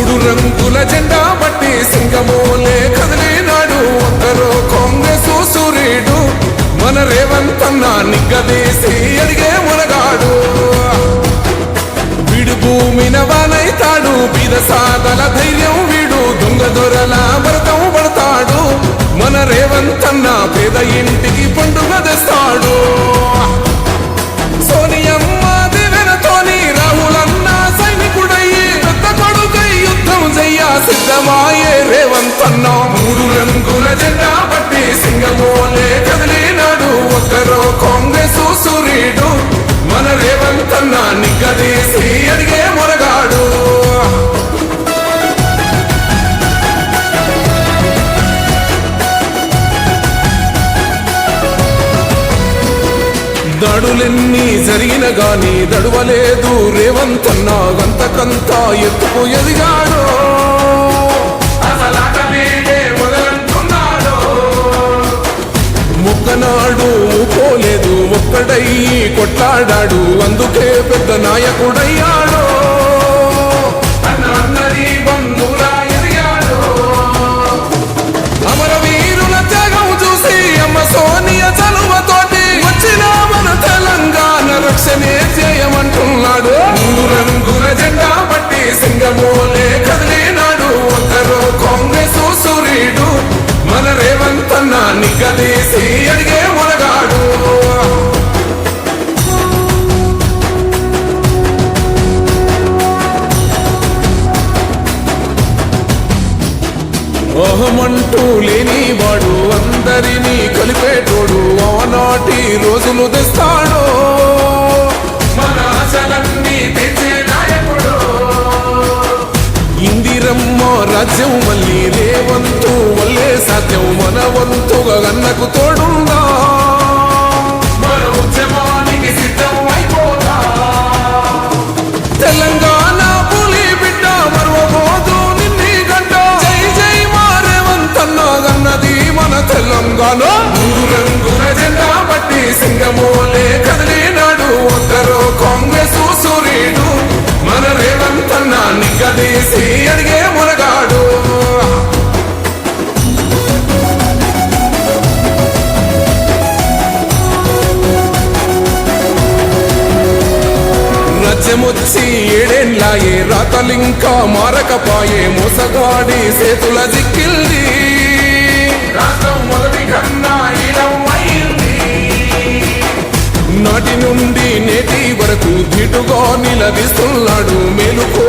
మూడు రంగుల జెండా బట్టి సింగమోలే కదిలినాడు ఒక్కరో కాంగ్రెస్ సూర్యుడు మన రేవంత్ అన్న నిగ్గదీసి అడిగే మునగాడు వీడు భూమిన వానైతాడు బీద సాగల ధైర్యం వీడు దొంగ దొరల భరతం పడతాడు మన రేవంత్ అన్న పేద ఇంటికి పండుగ తెస్తాడు సోనియమ్మ దివెనతోని రాహులన్న సైనికుడయ్యి పెద్ద కొడుకై యుద్ధం చెయ్య సిద్ధమాయే రేవంత్ అన్న మూడు రంగుల జెండా పట్టి సింగమోలే కదిలినాడు ఒక్కరో కాంగ్రెస్ సూర్యుడు మన రేవంత్ అన్న నిగ్గదీసి అడిగే మునగాడు దాడులెన్ని జరిగిన గాని దడువలేదు రేవంత్ అన్న గంతకంతా ఎత్తుకు ఎదిగాడు మొక్కనాడు పోలేదు ఒక్కడయ్యి కొట్లాడాడు అందుకే పెద్ద నాయకుడయ్యాడు అమరవీరుల త్యాగం చూసి అమ్మ సోనియ చలువతోటి వచ్చిన మన తెలంగాణ రక్షణే చేయమంటున్నాడు మూడు రంగుల జెండా పట్టి సింగమోలే కదిలినాడు ఒక్కరో కాంగ్రెస్ సూర్యుడు మన రేవంత్ అన్న నిగ్గదీసి అడిగే మునగాడు ఓహమంటూ లేనివాడు అందరినీ కలిపేటోడు ఆనాటి రోజులు తెస్తాడు మన ఆశలన్నీ తెచ్చే నాయకుడు ఇందిరమ్మ రాజ్యం మళ్ళీ రేవంతు వల్లే సాధ్యం మన వంతుగా గన్నకు తోడుందా మన ఉద్యమానికి సిద్ధం అయిపోతా తెలంగాణ పులి బిడ్డ మరవబోదు నిన్ని గంట జై జై మా రేవంత్ అన్న గన్నది మన తెలంగాణ మూడు రంగుల జెండా పట్టి సింగమోలే కదిలినాడు ఒక్కరో కాంగ్రెస్ సూర్యుడు మన రేవంత్ అన్న నిగ్గదీసి అడిగే మునగాడు రాజ్యమొచ్చి ఏడేళ్ళాయే రాతలింకా మారకపాయే మోసగాడి సేతుల జిక్కిల్ది రాష్ట్రం మొదటి కన్నా అయింది నాటి నుండి నేటి వరకు ధీటుగా నిలదీస్తున్నాడు మేలుకో